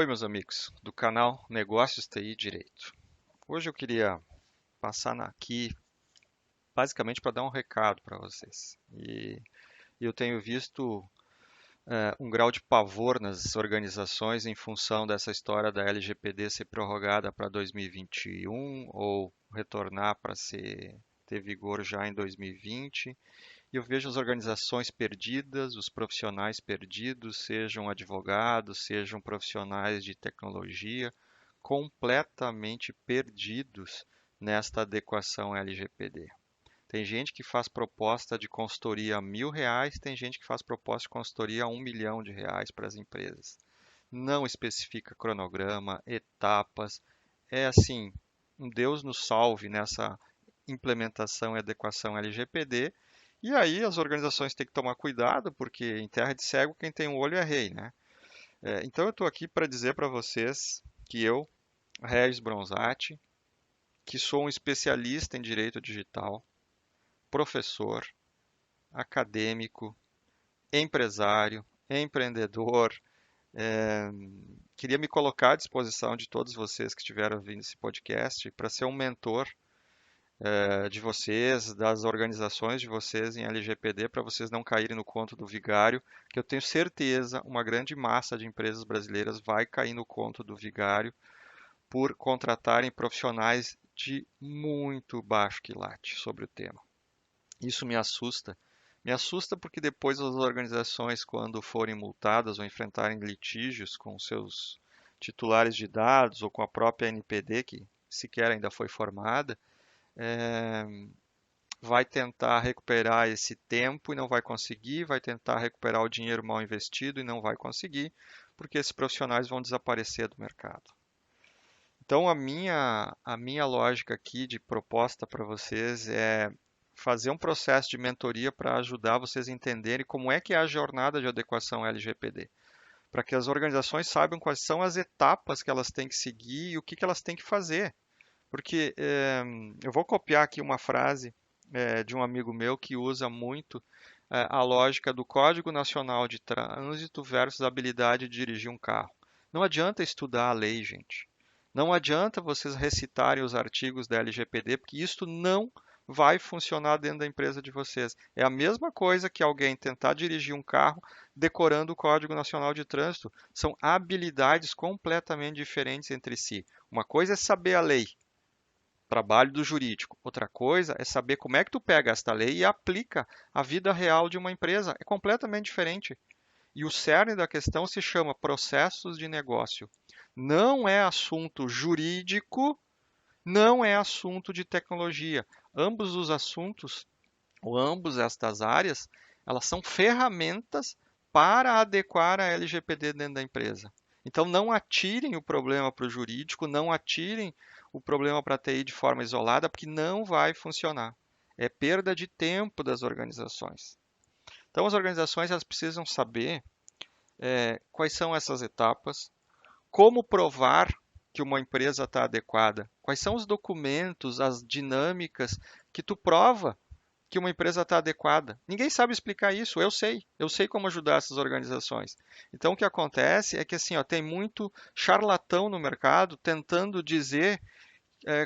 Oi, meus amigos do canal Negócios TI Direito. Hoje eu queria passar aqui basicamente para dar um recado para vocês. E eu tenho visto um grau de pavor nas organizações em função dessa história da LGPD ser prorrogada para 2021 ou retornar para ter vigor já em 2020. E eu vejo as organizações perdidas, os profissionais perdidos, sejam advogados, sejam profissionais de tecnologia, completamente perdidos nesta adequação LGPD. Tem gente que faz proposta de consultoria a R$ 1.000, tem gente que faz proposta de consultoria a R$ 1 milhão para as empresas. Não especifica cronograma, etapas. É assim, um Deus nos salve nessa implementação e adequação LGPD. E aí as organizações têm que tomar cuidado, porque em terra de cego quem tem um olho é rei, né? Então eu estou aqui para dizer para vocês que eu, Regis Bronzatti, que sou um especialista em direito digital, professor, acadêmico, empresário, empreendedor, é, queria me colocar à disposição de todos vocês que estiveram ouvindo esse podcast para ser um mentor de vocês, das organizações de vocês em LGPD, para vocês não caírem no conto do vigário, que eu tenho certeza uma grande massa de empresas brasileiras vai cair no conto do vigário por contratarem profissionais de muito baixo quilate sobre o tema. Isso me assusta. Me assusta porque depois as organizações, quando forem multadas ou enfrentarem litígios com seus titulares de dados ou com a própria NPD, que sequer ainda foi formada, é, vai tentar recuperar esse tempo e não vai conseguir, vai tentar recuperar o dinheiro mal investido e não vai conseguir, porque esses profissionais vão desaparecer do mercado. Então, a minha lógica aqui de proposta para vocês é fazer um processo de mentoria para ajudar vocês a entenderem como é que é a jornada de adequação LGPD, para que as organizações saibam quais são as etapas que elas têm que seguir e o que que elas têm que fazer. Porque eu vou copiar aqui uma frase de um amigo meu que usa muito a lógica do Código Nacional de Trânsito versus a habilidade de dirigir um carro. Não adianta estudar a lei, gente. Não adianta vocês recitarem os artigos da LGPD, porque isso não vai funcionar dentro da empresa de vocês. É a mesma coisa que alguém tentar dirigir um carro decorando o Código Nacional de Trânsito. São habilidades completamente diferentes entre si. Uma coisa é saber a lei, trabalho do jurídico. Outra coisa é saber como é que tu pega esta lei e aplica à vida real de uma empresa. É completamente diferente. E o cerne da questão se chama processos de negócio. Não é assunto jurídico, não é assunto de tecnologia. Ambos os assuntos, ou ambos estas áreas, elas são ferramentas para adequar a LGPD dentro da empresa. Então não atirem o problema para o jurídico, não atirem o problema para a TI de forma isolada, porque não vai funcionar. É perda de tempo das organizações. Então as organizações elas precisam saber quais são essas etapas, como provar que uma empresa está adequada, quais são os documentos, as dinâmicas que tu prova que uma empresa está adequada. Ninguém sabe explicar isso, eu sei como ajudar essas organizações. Então o que acontece é que assim, ó, tem muito charlatão no mercado tentando dizer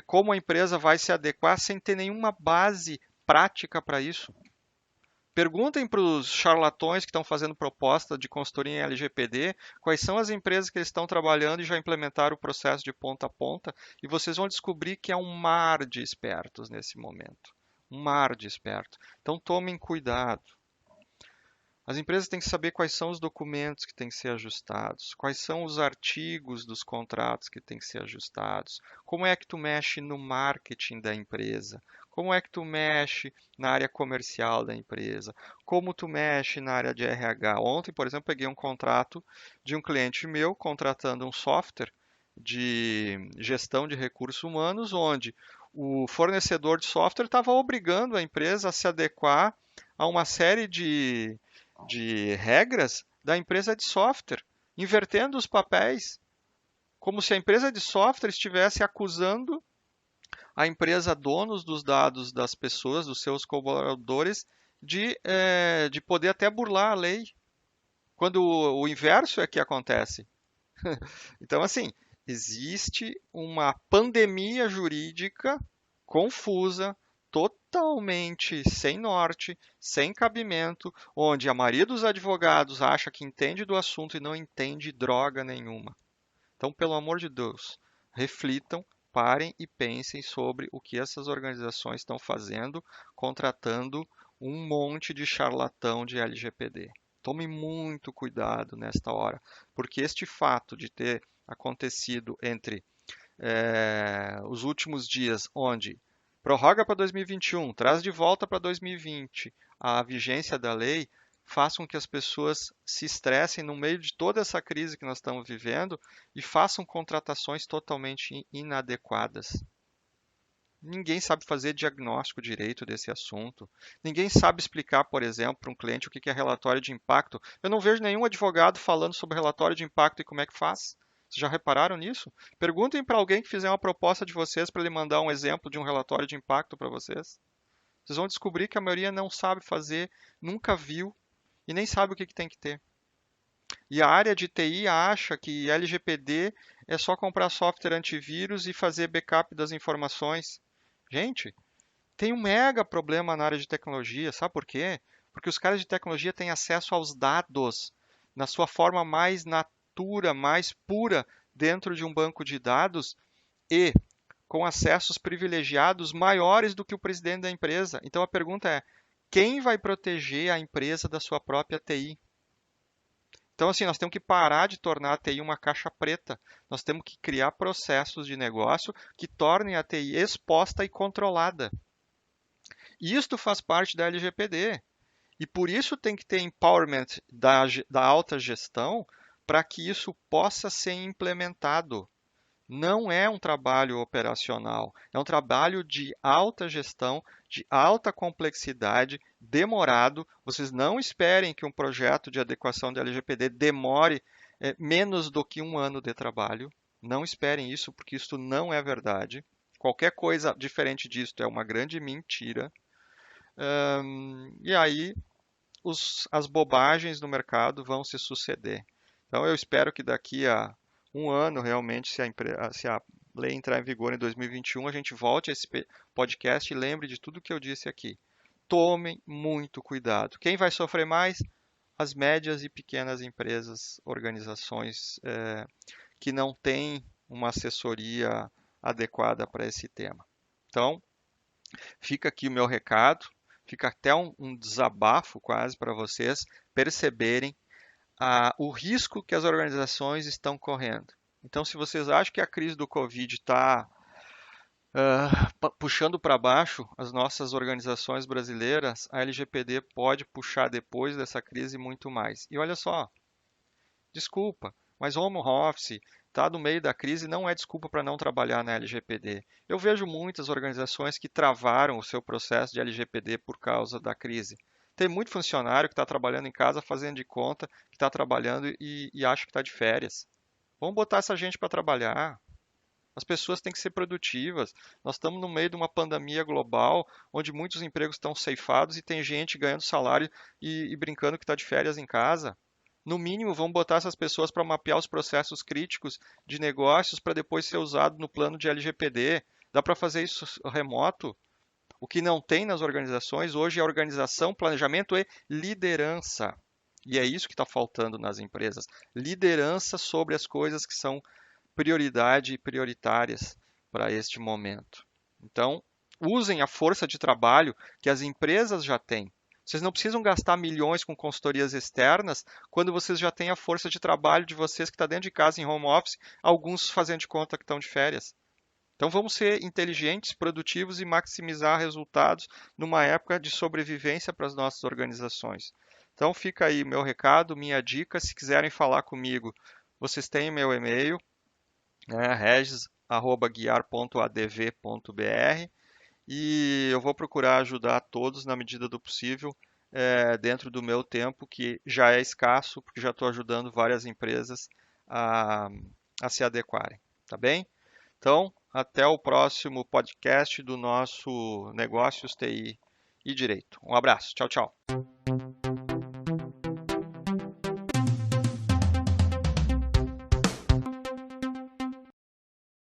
como a empresa vai se adequar sem ter nenhuma base prática para isso. Perguntem para os charlatões que estão fazendo proposta de consultoria em LGPD quais são as empresas que eles estão trabalhando e já implementaram o processo de ponta a ponta, e vocês vão descobrir que é um mar de espertos nesse momento. Um mar de espertos. Então tomem cuidado. As empresas têm que saber quais são os documentos que têm que ser ajustados, quais são os artigos dos contratos que têm que ser ajustados, como é que tu mexe no marketing da empresa, como é que tu mexe na área comercial da empresa, como tu mexe na área de RH. Ontem, por exemplo, peguei um contrato de um cliente meu contratando um software de gestão de recursos humanos, onde o fornecedor de software estava obrigando a empresa a se adequar a uma série de regras da empresa de software, invertendo os papéis, como se a empresa de software estivesse acusando a empresa donos dos dados das pessoas, dos seus colaboradores, de poder até burlar a lei, quando o inverso é que acontece. Então, assim, existe uma pandemia jurídica confusa, totalmente sem norte, sem cabimento, onde a maioria dos advogados acha que entende do assunto e não entende droga nenhuma. Então, pelo amor de Deus, reflitam, parem e pensem sobre o que essas organizações estão fazendo, contratando um monte de charlatão de LGPD. Tome muito cuidado nesta hora, porque este fato de ter acontecido entre os últimos dias, onde prorroga para 2021, traz de volta para 2020 a vigência da lei, faz com que as pessoas se estressem no meio de toda essa crise que nós estamos vivendo e façam contratações totalmente inadequadas. Ninguém sabe fazer diagnóstico direito desse assunto. Ninguém sabe explicar, por exemplo, para um cliente o que é relatório de impacto. Eu não vejo nenhum advogado falando sobre relatório de impacto e como é que faz. Vocês já repararam nisso? Perguntem para alguém que fizer uma proposta de vocês para ele mandar um exemplo de um relatório de impacto para vocês. Vocês vão descobrir que a maioria não sabe fazer, nunca viu e nem sabe o que tem que ter. E a área de TI acha que LGPD é só comprar software antivírus e fazer backup das informações. Gente, tem um mega problema na área de tecnologia, sabe por quê? Porque os caras de tecnologia têm acesso aos dados na sua forma mais natura, mais pura, dentro de um banco de dados e com acessos privilegiados maiores do que o presidente da empresa. Então a pergunta é: quem vai proteger a empresa da sua própria TI? Então, assim, nós temos que parar de tornar a TI uma caixa preta. Nós temos que criar processos de negócio que tornem a TI exposta e controlada. Isto faz parte da LGPD. E por isso tem que ter empowerment da alta gestão para que isso possa ser implementado. Não é um trabalho operacional, é um trabalho de alta gestão, de alta complexidade, demorado. Vocês não esperem que um projeto de adequação de LGPD demore menos do que um ano de trabalho. Não esperem isso, porque isso não é verdade. Qualquer coisa diferente disso é uma grande mentira. E aí as bobagens no mercado vão se suceder. Então eu espero que daqui a um ano, realmente, se a lei entrar em vigor em 2021, a gente volte a esse podcast e lembre de tudo que eu disse aqui. Tomem muito cuidado. Quem vai sofrer mais? As médias e pequenas empresas, organizações que não têm uma assessoria adequada para esse tema. Então, fica aqui o meu recado, fica até um desabafo quase para vocês perceberem o risco que as organizações estão correndo. Então, se vocês acham que a crise do Covid está puxando para baixo as nossas organizações brasileiras, a LGPD pode puxar depois dessa crise muito mais. E olha só, desculpa, mas home office, tá no meio da crise, não é desculpa para não trabalhar na LGPD. Eu vejo muitas organizações que travaram o seu processo de LGPD por causa da crise. Tem muito funcionário que está trabalhando em casa, fazendo de conta que está trabalhando e acha que está de férias. Vamos botar essa gente para trabalhar. As pessoas têm que ser produtivas. Nós estamos no meio de uma pandemia global, onde muitos empregos estão ceifados e tem gente ganhando salário e brincando que está de férias em casa. No mínimo, vamos botar essas pessoas para mapear os processos críticos de negócios para depois ser usado no plano de LGPD. Dá para fazer isso remoto? O que não tem nas organizações hoje é organização, planejamento e liderança. E é isso que está faltando nas empresas. Liderança sobre as coisas que são prioridade e prioritárias para este momento. Então, usem a força de trabalho que as empresas já têm. Vocês não precisam gastar milhões com consultorias externas quando vocês já têm a força de trabalho de vocês que está dentro de casa em home office, alguns fazendo de conta que estão de férias. Então vamos ser inteligentes, produtivos e maximizar resultados numa época de sobrevivência para as nossas organizações. Então fica aí meu recado, minha dica. Se quiserem falar comigo, vocês têm meu e-mail, né, regis@guiar.adv.br, e eu vou procurar ajudar todos na medida do possível, dentro do meu tempo, que já é escasso, porque já estou ajudando várias empresas a, a se adequarem, tá bem? Então, até o próximo podcast do nosso Negócios TI e Direito. Um abraço, tchau, tchau.